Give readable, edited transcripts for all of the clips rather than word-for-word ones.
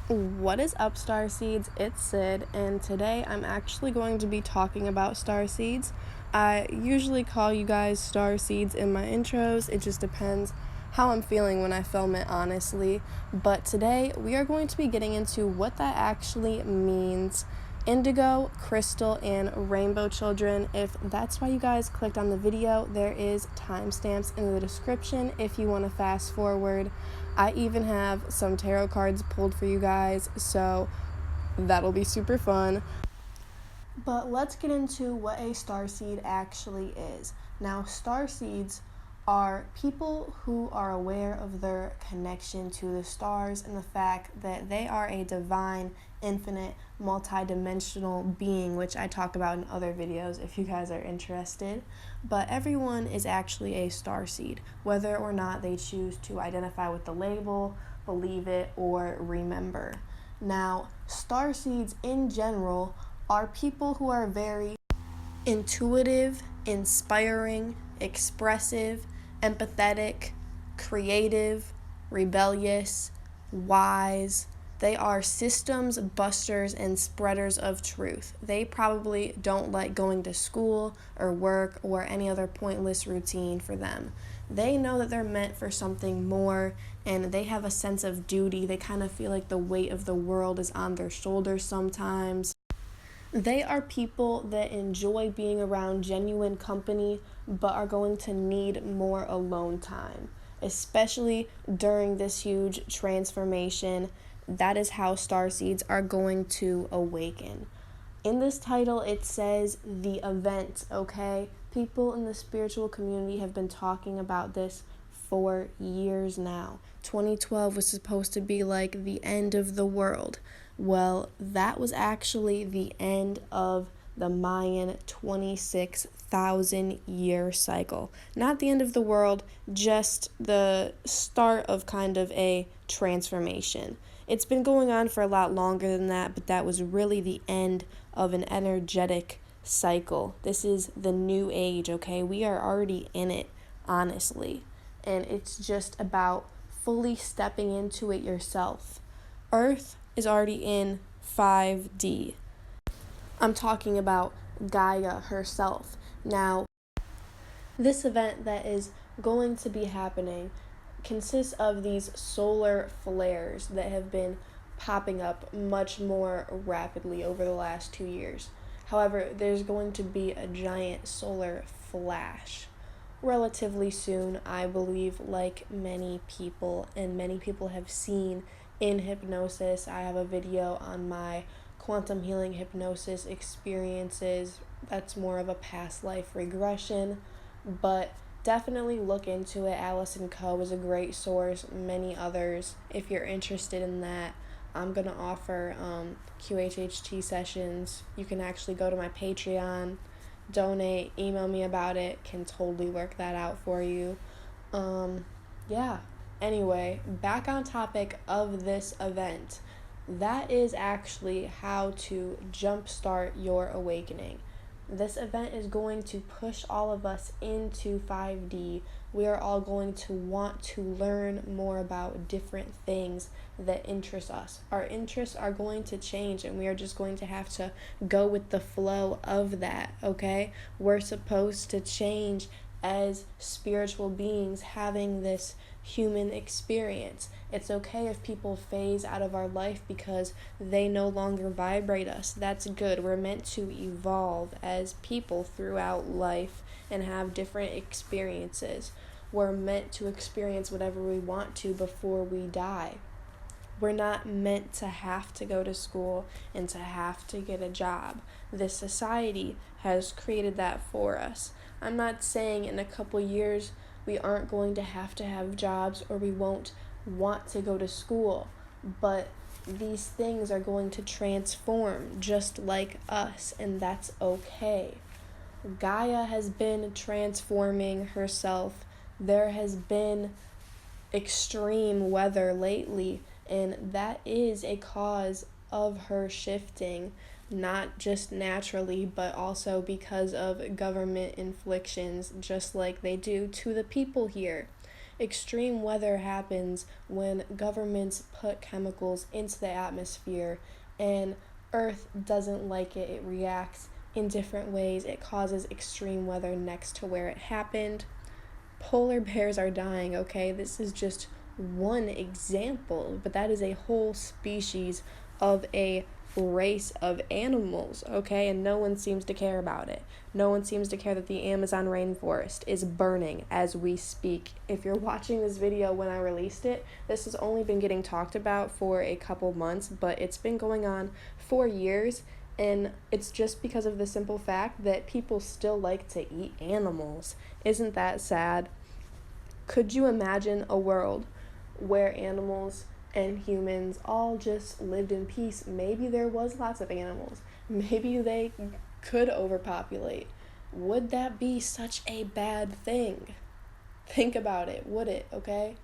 What is up, Starseeds? It's Sid, and today I'm actually going to be talking about starseeds. I usually call you guys starseeds in my intros. It just depends how I'm feeling when I film it, honestly. But today we are going to be getting into what that actually means. Indigo, crystal, and rainbow children. If that's why you guys clicked on the video, there is timestamps in the description if you want to fast forward. I even have some tarot cards pulled for you guys, so that'll be super fun. But let's get into what a starseed actually is. Now, starseeds are people who are aware of their connection to the stars and the fact that they are a divine, infinite, multi-dimensional being, which I talk about in other videos if you guys are interested. But everyone is actually a starseed, whether or not they choose to identify with the label, believe it, or remember. Now, starseeds in general are people who are very intuitive, inspiring, expressive, empathetic, creative, rebellious, wise. They are systems busters and spreaders of truth. They probably don't like going to school or work or any other pointless routine for them. They know that they're meant for something more, and they have a sense of duty. They kind of feel like the weight of the world is on their shoulders sometimes. They are people that enjoy being around genuine company but are going to need more alone time, especially during this huge transformation. That is how starseeds are going to awaken. In this title, it says the event, okay? People in the spiritual community have been talking about this for years now. 2012 was supposed to be like the end of the world. Well, that was actually the end of the Mayan 26,000 year cycle. Not the end of the world, just the start of kind of a transformation. It's been going on for a lot longer than that, but that was really the end of an energetic cycle. This is the new age, okay? We are already in it, honestly. And it's just about fully stepping into it yourself. Earth is already in 5D. I'm talking about Gaia herself. Now, this event that is going to be happening consists of these solar flares that have been popping up much more rapidly over the last 2 years. However, there's going to be a giant solar flash relatively soon, I believe, like many people, and many people have seen in hypnosis. I have a video on my quantum healing hypnosis experiences. That's more of a past life regression, but definitely look into it. Alice & Co. is a great source, many others if you're interested in that. I'm going to offer QHHT sessions. You can actually go to my Patreon, donate, email me about it, can totally work that out for you. Yeah. Anyway, back on topic of this event. That is actually how to jumpstart your awakening. This event is going to push all of us into 5D. We are all going to want to learn more about different things that interest us. Our interests are going to change, and we are just going to have to go with the flow of that, okay? We're supposed to change as spiritual beings having this human experience. It's okay if people phase out of our life because they no longer vibrate us. That's good. We're meant to evolve as people throughout life and have different experiences. We're meant to experience whatever we want to before we die. We're not meant to have to go to school and to have to get a job. This society has created that for us. I'm not saying in a couple years we aren't going to have jobs or we won't want to go to school, but these things are going to transform just like us, and that's okay. Gaia has been transforming herself. There has been extreme weather lately, and that is a cause of her shifting, not just naturally, but also because of government inflictions, just like they do to the people here. Extreme weather happens when governments put chemicals into the atmosphere and Earth doesn't like it. It reacts in different ways. It causes extreme weather next to where it happened. Polar bears are dying, okay? This is just one example, but that is a whole species of a race of animals, okay? And no one seems to care about it. No one seems to care that the Amazon rainforest is burning as we speak. If you're watching this video when I released it, this has only been getting talked about for a couple months, but it's been going on for years, and it's just because of the simple fact that people still like to eat animals. Isn't that sad? Could you imagine a world where animals and humans all just lived in peace? Maybe there was lots of animals. Maybe they could overpopulate. Would that be such a bad thing? Think about it, would it, okay?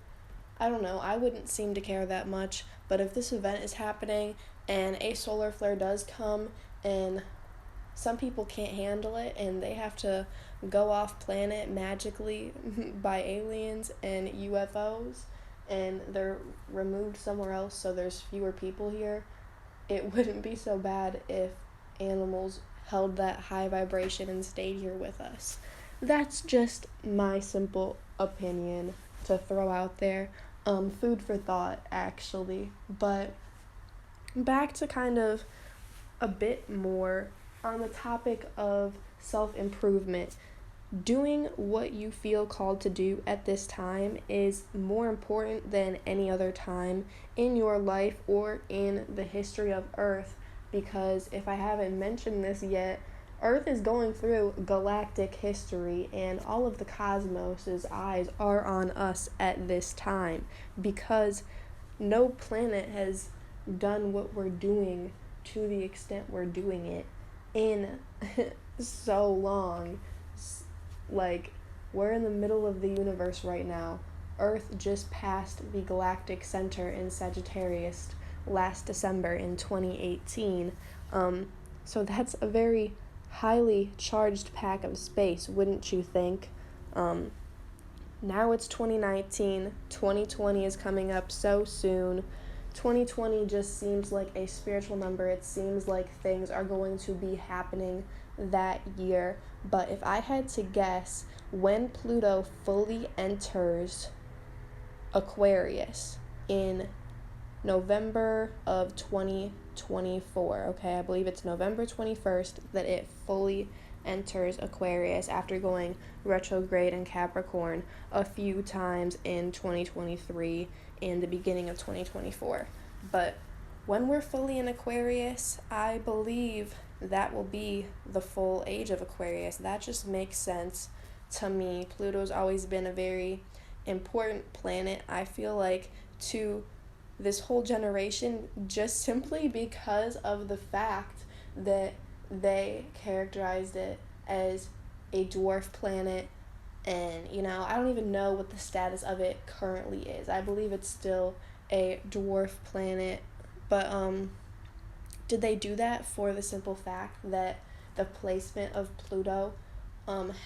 I don't know, I wouldn't seem to care that much, but if this event is happening and a solar flare does come and some people can't handle it and they have to go off planet magically by aliens and UFOs and they're removed somewhere else so there's fewer people here, it wouldn't be so bad if animals held that high vibration and stayed here with us. That's just my simple opinion to throw out there. Food for thought, actually. But back to kind of a bit more on the topic of self-improvement. Doing what you feel called to do at this time is more important than any other time in your life or in the history of Earth, because if I haven't mentioned this yet, Earth is going through galactic history and all of the cosmos's eyes are on us at this time because no planet has done what we're doing to the extent we're doing it in so long. Like, we're in the middle of the universe right now. Earth just passed the galactic center in Sagittarius last December in 2018. So that's a very highly charged pack of space, wouldn't you think? Now it's 2019, 2020 is coming up so soon. 2020 just seems like a spiritual number. It seems like things are going to be happening that year. But if I had to guess, when Pluto fully enters Aquarius in November of 2024, okay, I believe it's November 21st that it fully enters Aquarius after going retrograde in Capricorn a few times in 2023 and the beginning of 2024. But when we're fully in Aquarius, I believe that will be the full age of Aquarius. That just makes sense to me. Pluto's always been a very important planet, I feel like, to this whole generation, just simply because of the fact that they characterized it as a dwarf planet. And, I don't even know what the status of it currently is. I believe it's still a dwarf planet. But, did they do that for the simple fact that the placement of Pluto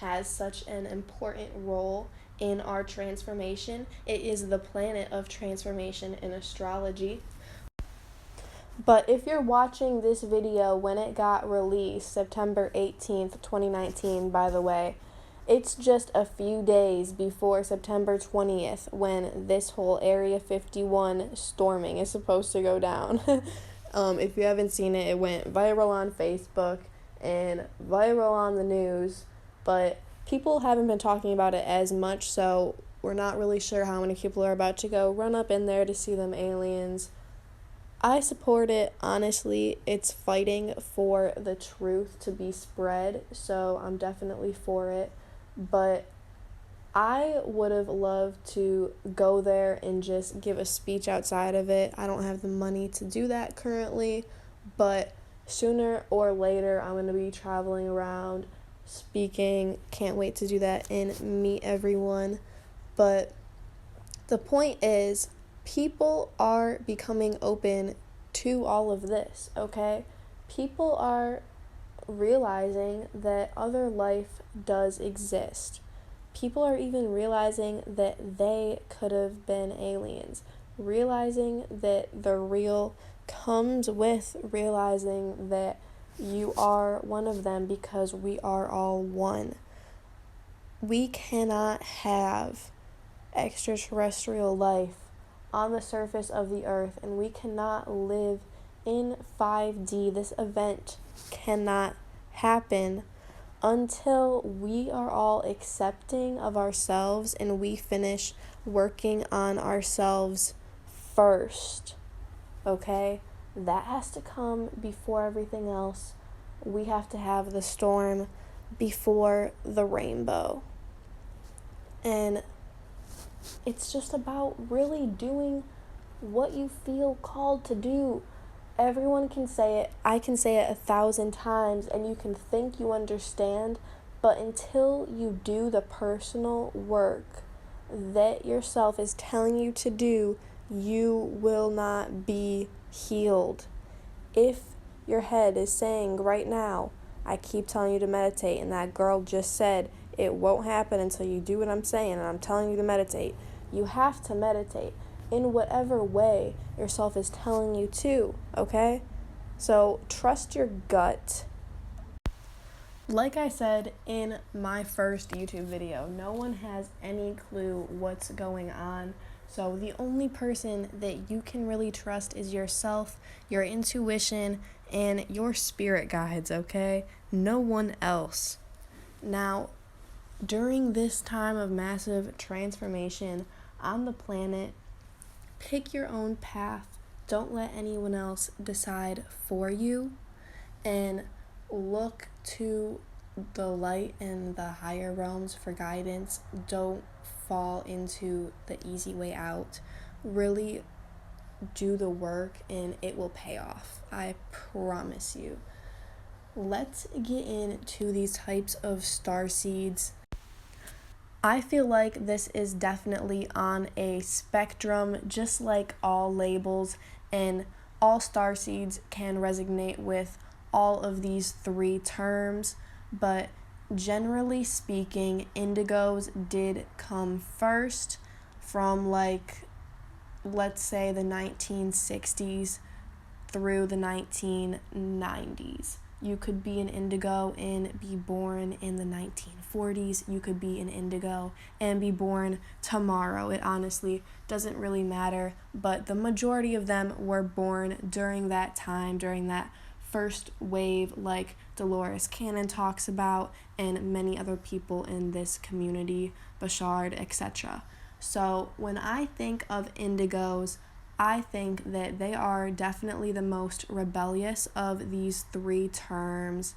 has such an important role in our transformation? It is the planet of transformation in astrology. But if you're watching this video when it got released, September 18th, 2019, by the way, it's just a few days before September 20th when this whole Area 51 storming is supposed to go down. If you haven't seen it, it went viral on Facebook and viral on the news, but people haven't been talking about it as much, so we're not really sure how many people are about to go run up in there to see them aliens. I support it, honestly. It's fighting for the truth to be spread, so I'm definitely for it. But I would have loved to go there and just give a speech outside of it. I don't have the money to do that currently, but sooner or later I'm going to be traveling around speaking. Can't wait to do that and meet everyone. But the point is, people are becoming open to all of this, okay? People are realizing that other life does exist. people are even realizing that they could have been aliens, realizing that the real comes with realizing that you are one of them, because we are all one. We cannot have extraterrestrial life on the surface of the earth, and we cannot live in 5D. This event cannot happen until we are all accepting of ourselves and we finish working on ourselves first. Okay? That has to come before everything else. We have to have the storm before the rainbow. And it's just about really doing what you feel called to do. Everyone can say it. I can say it 1,000 times, and you can think you understand, but until you do the personal work that yourself is telling you to do, you will not be healed. If your head is saying right now, I keep telling you to meditate, and that girl just said it won't happen until you do what I'm saying, and I'm telling you to meditate, you have to meditate in whatever way yourself is telling you to, okay? So trust your gut. Like I said in my first YouTube video, no one has any clue what's going on. So the only person that you can really trust is yourself, your intuition, and your spirit guides, okay? No one else. Now, during this time of massive transformation on the planet, pick your own path. Don't let anyone else decide for you, and look to the light and the higher realms for guidance. Don't fall into the easy way out. Really do the work and it will pay off. I promise you. Let's get into these types of starseeds. I feel like this is definitely on a spectrum, just like all labels, and all starseeds can resonate with all of these three terms, but generally speaking, indigos did come first from, like, let's say the 1960s through the 1990s. You could be an indigo and be born in the 1940s. You could be an indigo and be born tomorrow. It honestly doesn't really matter, but the majority of them were born during that time, during that first wave, like Dolores Cannon talks about, and many other people in this community, Bashard, etc. So when I think of indigos, I think that they are definitely the most rebellious of these three terms.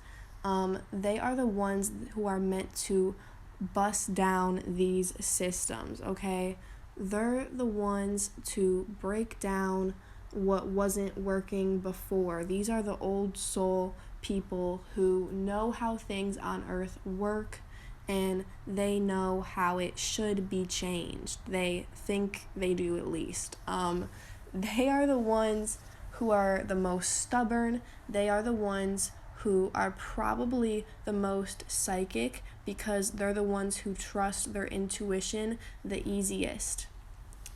They are the ones who are meant to bust down these systems, okay? They're the ones to break down what wasn't working before. These are the old soul people who know how things on Earth work, and they know how it should be changed. They think they do, at least. They are the ones who are the most stubborn. They are the ones who are probably the most psychic, because they're the ones who trust their intuition the easiest.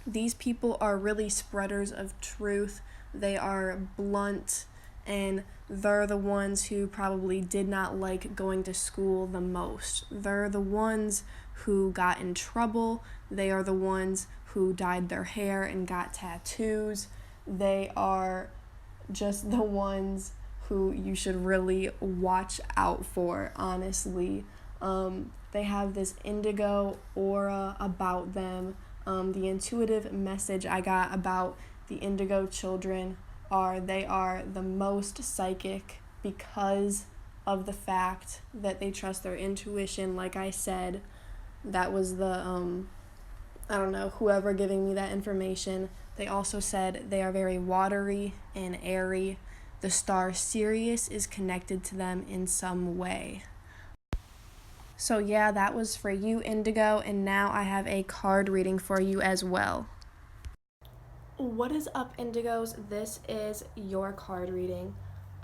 These people are really spreaders of truth. They are blunt, and they're the ones who probably did not like going to school the most. They're the ones who got in trouble. They are the ones who dyed their hair and got tattoos. They are just the ones who you should really watch out for, honestly. They have this indigo aura about them. The intuitive message I got about the indigo children they are the most psychic because of the fact that they trust their intuition. Like I said, that was the I don't know, whoever giving me that information. They also said they are very watery and airy. The star Sirius is connected to them in some way. So yeah, that was for you, Indigo, and now I have a card reading for you as well. What is up, Indigos? This is your card reading.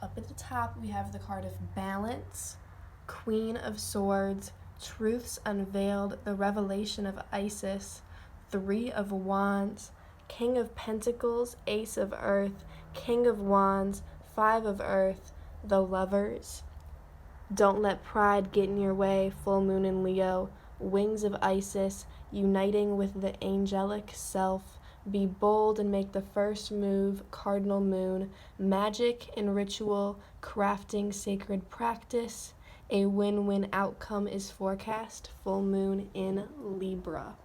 Up at the top, we have the card of Balance, Queen of Swords, Truths unveiled, the revelation of Isis, 3 of Wands, King of Pentacles, Ace of Earth, King of Wands, 5 of Earth, the Lovers. Don't let pride get in your way, full moon in Leo, wings of Isis, uniting with the angelic self. Be bold and make the first move, cardinal moon, magic and ritual, crafting sacred practice. A win-win outcome is forecast, full moon in Libra.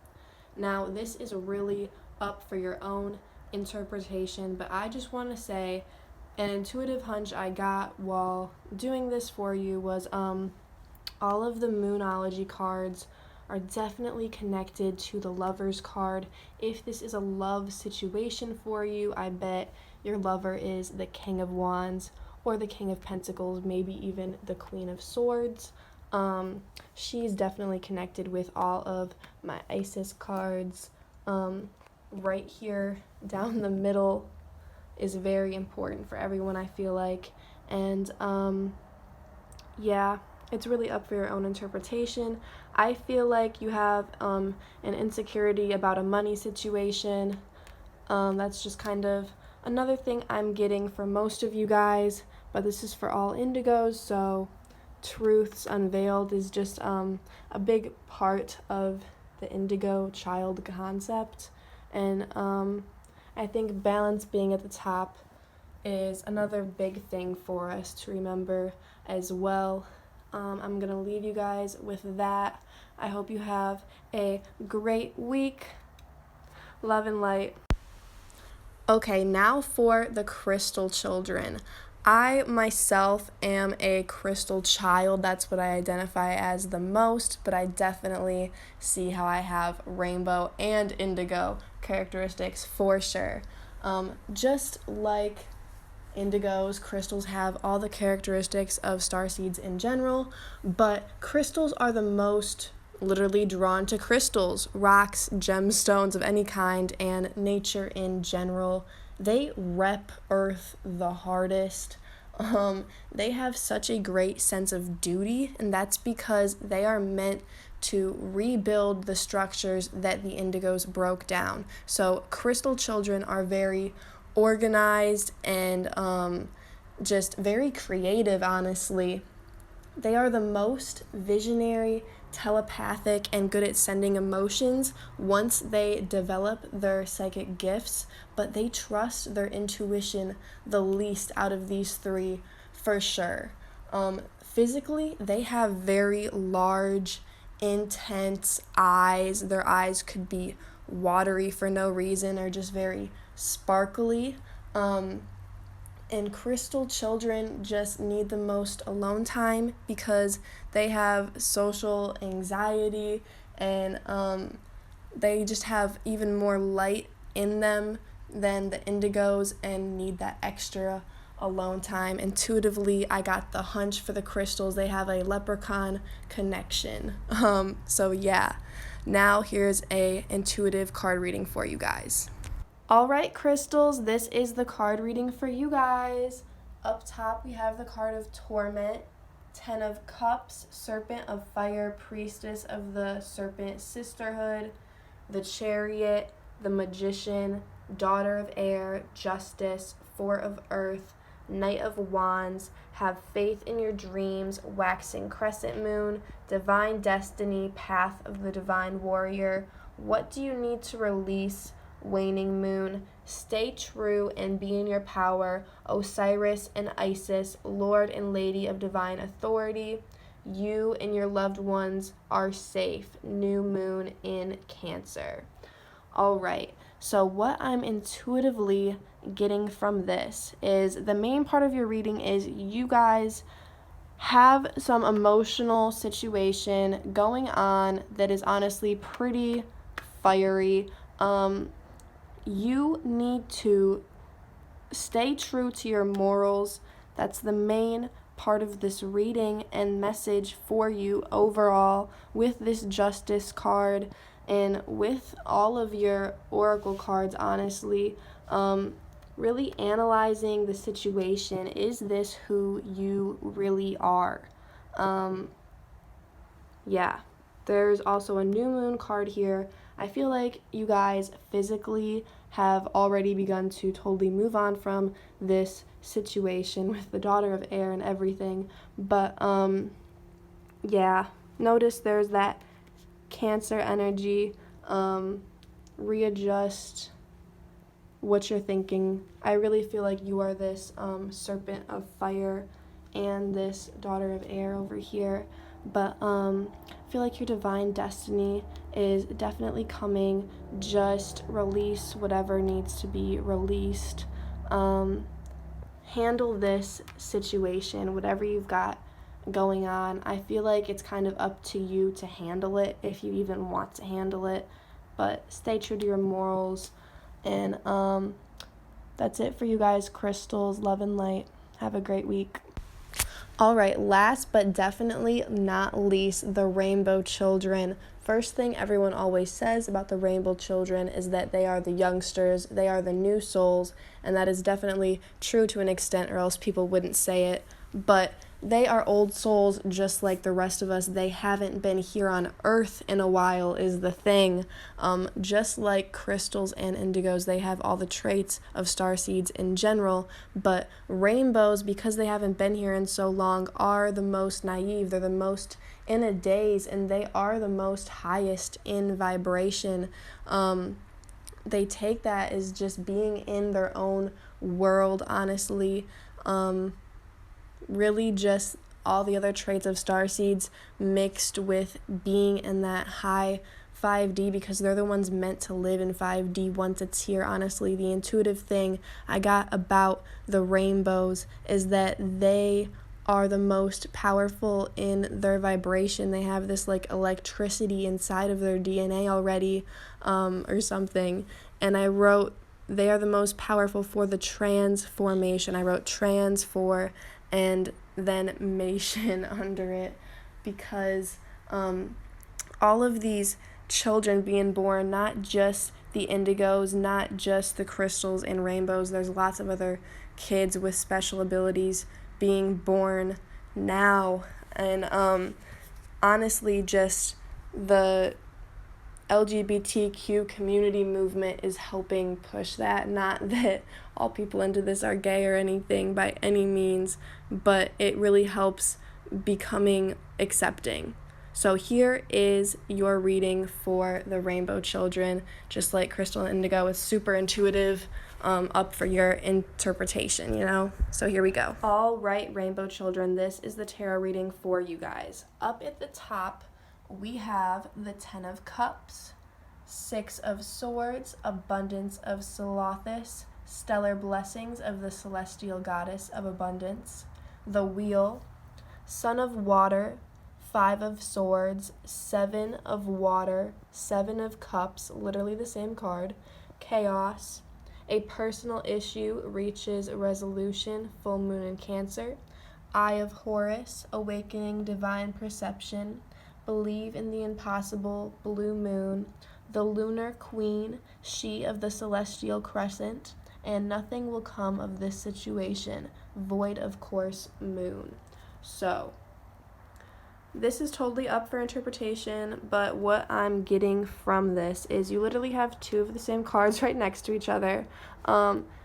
Now, this is really up for your own interpretation, but I just want to say an intuitive hunch I got while doing this for you was all of the moonology cards are definitely connected to the Lover's card. If this is a love situation for you, I bet your lover is the King of Wands or the King of Pentacles, maybe even the Queen of Swords. She's definitely connected with all of my Isis cards. Right here down the middle is very important for everyone, I feel like. And yeah, it's really up for your own interpretation. I feel like you have an insecurity about a money situation. That's just kind of another thing I'm getting for most of you guys, but this is for all indigos, so truths unveiled is just a big part of the indigo child concept. And I think balance being at the top is another big thing for us to remember as well. I'm going to leave you guys with that. I hope you have a great week. Love and light. Okay, now for the crystal children. I myself am a crystal child. That's what I identify as the most, but I definitely see how I have rainbow and indigo characteristics for sure. Just like indigos, crystals have all the characteristics of starseeds in general, but crystals are the most literally drawn to crystals, rocks, gemstones of any kind, and nature in general. They rep Earth the hardest. They have such a great sense of duty, and that's because they are meant to rebuild the structures that the indigos broke down. So crystal children are very organized and just very creative, honestly. They are the most visionary, telepathic, and good at sending emotions once they develop their psychic gifts, but they trust their intuition the least out of these 3 for sure. Physically, they have very large, intense eyes. Their eyes could be watery for no reason or just very sparkly. And crystal children just need the most alone time because they have social anxiety and they just have even more light in them than the indigos and need that extra alone time. Intuitively, I got the hunch for the crystals. They have a leprechaun connection. So yeah, now here's a intuitive card reading for you guys. All right, crystals, this is the card reading for you guys. Up top, we have the card of Torment, 10 of Cups, Serpent of Fire, Priestess of the Serpent Sisterhood, the Chariot, the Magician, Daughter of Air, Justice, 4 of Earth, Knight of Wands, Have Faith in Your Dreams, Waxing Crescent Moon, Divine Destiny, Path of the Divine Warrior. What do you need to release? Waning Moon, Stay True and Be in Your Power, Osiris and Isis, Lord and Lady of Divine Authority. You and your loved ones are safe. New Moon in Cancer. All right, so what I'm intuitively getting from this is the main part of your reading is you guys have some emotional situation going on that is honestly pretty fiery. You need to stay true to your morals. That's the main part of this reading and message for you overall with this Justice card and with all of your oracle cards, honestly. Really analyzing the situation. Is this who you really are? yeah, there's also a new moon card here. I feel like you guys physically have already begun to totally move on from this situation with the daughter of air and everything. But yeah, notice there's that Cancer energy. Readjust what you're thinking. I really feel like you are this serpent of fire and this daughter of air over here. But I feel like your divine destiny is definitely coming. Just release whatever needs to be released. Handle this situation, whatever you've got going on. I feel like it's kind of up to you to handle it if you even want to handle it. But stay true to your morals. And that's it for you guys, crystals. Love and light. Have a great week. All right, last but definitely not least, the rainbow children. First thing everyone always says about the rainbow children is that they are the youngsters, they are the new souls, and that is definitely true to an extent, or else people wouldn't say it. But they are old souls just like the rest of us. They haven't been here on Earth in a while is the thing. Just like crystals and indigos, they have all the traits of starseeds in general, but rainbows, because they haven't been here in so long, are the most naive. They're the most in a daze, and they are the most highest in vibration. They take that as just being in their own world, honestly. Really just all the other traits of starseeds mixed with being in that high 5D, because they're the ones meant to live in 5D once it's here. Honestly, the intuitive thing I got about the rainbows is that they are the most powerful in their vibration. They have this like electricity inside of their DNA already, or something. And I wrote they are the most powerful for the transformation. I wrote trans for and then mation under it, because all of these children being born, not just the indigos, not just the crystals and rainbows, there's lots of other kids with special abilities being born now. And honestly, just the LGBTQ community movement is helping push that. Not that all people into this are gay or anything by any means, but it really helps becoming accepting. So here is your reading for the rainbow children. Just like crystal and indigo, it's super intuitive, up for your interpretation, you know? So here we go. All right, rainbow children, this is the tarot reading for you guys. Up at the top, we have the 10 of Cups, 6 of Swords, Abundance of Solothis, Stellar Blessings of the Celestial Goddess of Abundance, the Wheel, Son of Water, 5 of Swords, 7 of Water, 7 of Cups, literally the same card, Chaos, a personal issue reaches resolution, full moon in Cancer, Eye of Horus, awakening divine perception, believe in the impossible, blue moon, the lunar queen, she of the celestial crescent, and nothing will come of this situation, void of course, moon. So this is totally up for interpretation, but what I'm getting from this is you literally have two of the same cards right next to each other.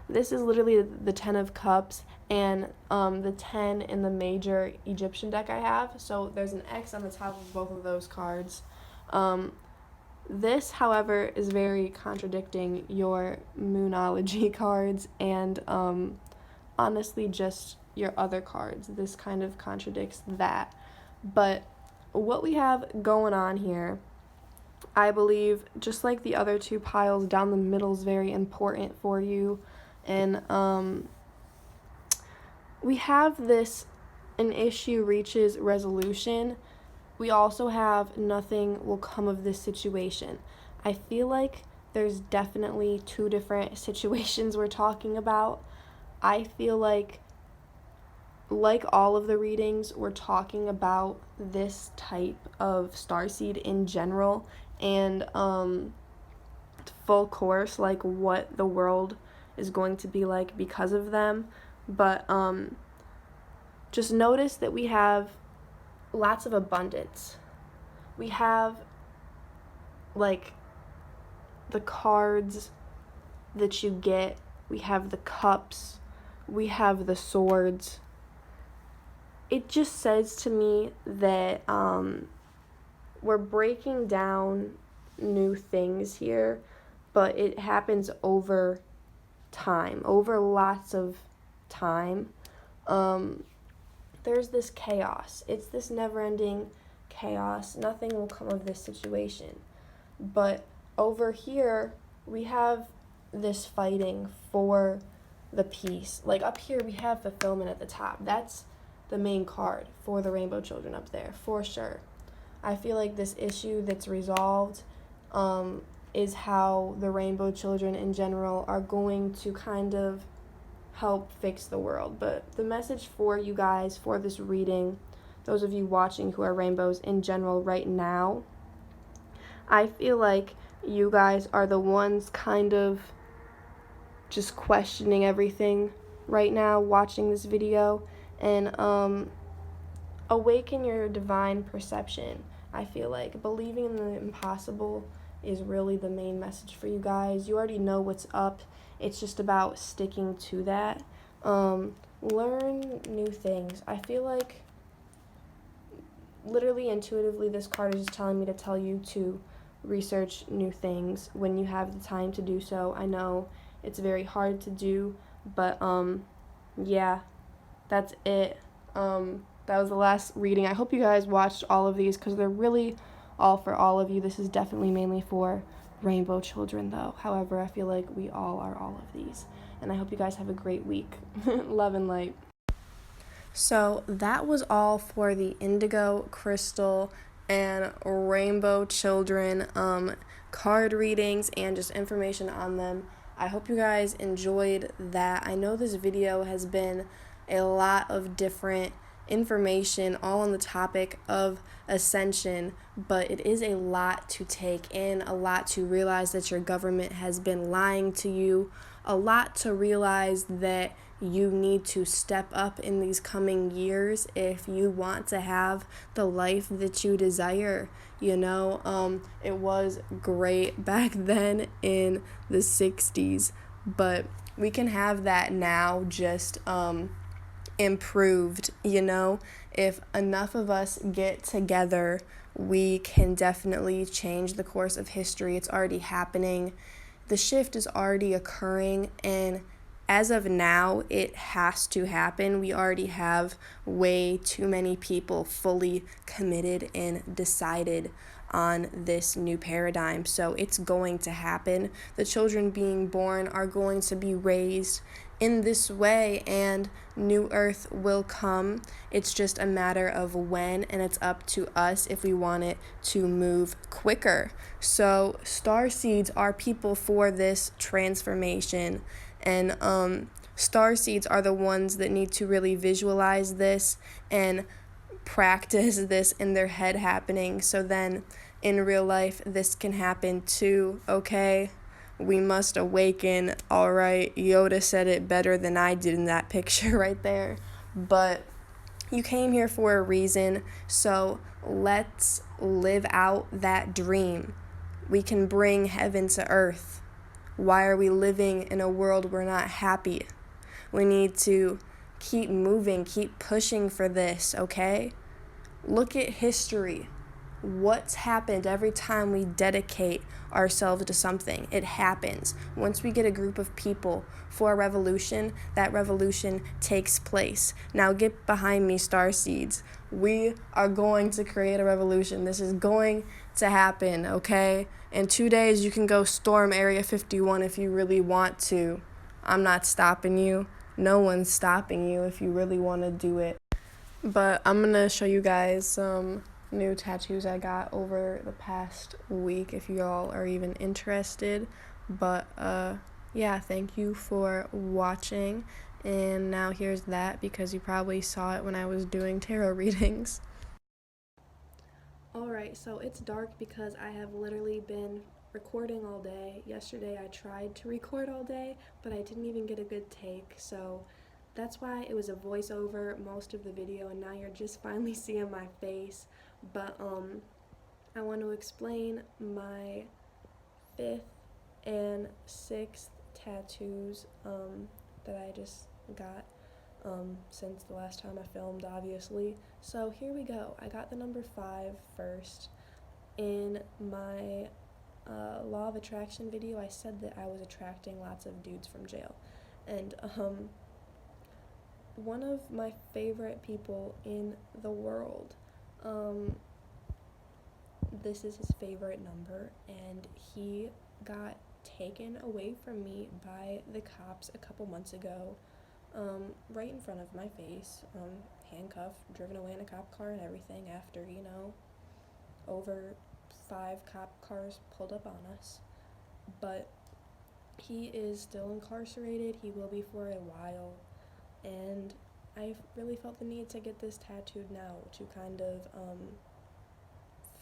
This is literally the 10 of Cups and the 10 in the major Egyptian deck I have. So there's an X on the top of both of those cards. This, however, is very contradicting your Moonology cards and honestly just your other cards. This kind of contradicts that. But what we have going on here, I believe, just like the other two piles, down the middle is very important for you. And we have this, an issue reaches resolution. We also have nothing will come of this situation. I feel like there's definitely two different situations we're talking about. I feel like all of the readings, we're talking about this type of starseed in general and full course, like what the world is going to be like because of them. But just notice that we have lots of abundance. we have like the cards that you get, we have the cups, we have the swords. It just says to me that we're breaking down new things here, but it happens over time, over lots of time. There's this chaos. It's this never-ending chaos. Nothing will come of this situation. But over here, we have this fighting for the peace. Like up here, we have fulfillment at the top. That's the main card for the rainbow children up there, for sure. I feel like this issue that's resolved is how the rainbow children in general are going to kind of help fix the world. But the message for you guys for this reading, those of you watching who are rainbows in general right now, I feel like you guys are the ones kind of just questioning everything right now, watching this video, and awaken your divine perception. I feel like believing in the impossible is really the main message for you guys. You already know what's up. It's just about sticking to that. Learn new things. I feel like literally intuitively this card is just telling me to tell you to research new things when you have the time to do so. I know it's very hard to do, but yeah, that's it. That was the last reading. I hope you guys watched all of these because they're really all for all of you. This is definitely mainly for rainbow children though. However, I feel like we all are all of these. And I hope you guys have a great week. Love and light. So that was all for the indigo, crystal, and rainbow children card readings and just information on them. I hope you guys enjoyed that. I know this video has been a lot of different information all on the topic of ascension, but it is a lot to take in, a lot to realize that your government has been lying to you, a lot to realize that you need to step up in these coming years if you want to have the life that you desire. You know, it was great back then in the 60s, but we can have that now, just improved. You know, if enough of us get together, we can definitely change the course of history. It's already happening. The shift is already occurring, and as of now, it has to happen. We already have way too many people fully committed and decided on this new paradigm. So it's going to happen. The children being born are going to be raised in this way, and new earth will come. It's just a matter of when, and it's up to us if we want it to move quicker. So starseeds are people for this transformation, and starseeds are the ones that need to really visualize this and practice this in their head happening, so then in real life this can happen too. Okay, we must awaken. All right, Yoda said it better than I did in that picture right there, but you came here for a reason, so let's live out that dream. We can bring heaven to earth. Why are we living in a world we're not happy? We need to keep moving, keep pushing for this, okay? Look at history. What's happened every time we dedicate ourselves to something? It happens. Once we get a group of people for a revolution, that revolution takes place. Now get behind me, starseeds. We are going to create a revolution. This is going to happen, okay? In 2 days, you can go storm Area 51 if you really want to. I'm not stopping you. No one's stopping you if you really want to do it. But I'm going to show you guys some new tattoos I got over the past week if you all are even interested. But yeah, thank you for watching. And now here's that, because you probably saw it when I was doing tarot readings. Alright, so it's dark because I have literally been recording all day. Yesterday I tried to record all day, but I didn't even get a good take, so that's why it was a voiceover most of the video, and now you're just finally seeing my face. But I want to explain my 5th and 6th tattoos that I just got since the last time I filmed, obviously. So here we go. I got the number 5 first. In my law of attraction video, I said that I was attracting lots of dudes from jail. And one of my favorite people in the world, this is his favorite number, and he got taken away from me by the cops a couple months ago, right in front of my face, handcuffed, driven away in a cop car and everything after, over 5 cop cars pulled up on us. But he is still incarcerated. He will be for a while, and I really felt the need to get this tattooed now to kind of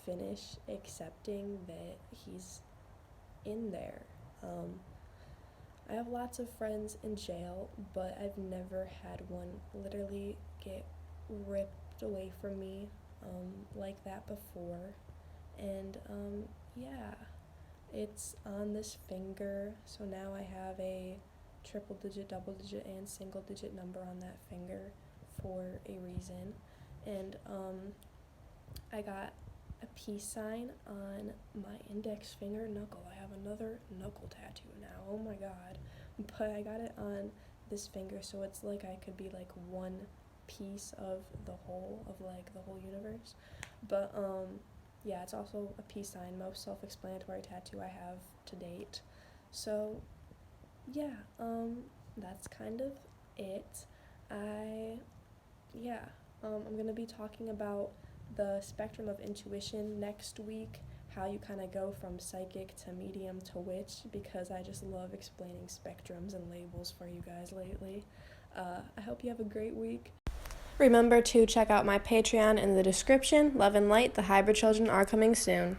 finish accepting that he's in there. I have lots of friends in jail, but I've never had one literally get ripped away from me like that before. And yeah, it's on this finger, so now I have a triple digit, double digit, and single digit number on that finger for a reason. And I got a peace sign on my index finger knuckle. I have another knuckle tattoo now, oh my god. But I got it on this finger, so it's like I could be like one piece of the whole universe. But yeah, it's also a peace sign, most self-explanatory tattoo I have to date. So yeah, that's kind of it. I'm gonna be talking about the spectrum of intuition next week, how you kind of go from psychic to medium to witch, because I just love explaining spectrums and labels for you guys lately. I hope you have a great week. Remember to check out my Patreon in the description. Love and light, the hybrid children are coming soon.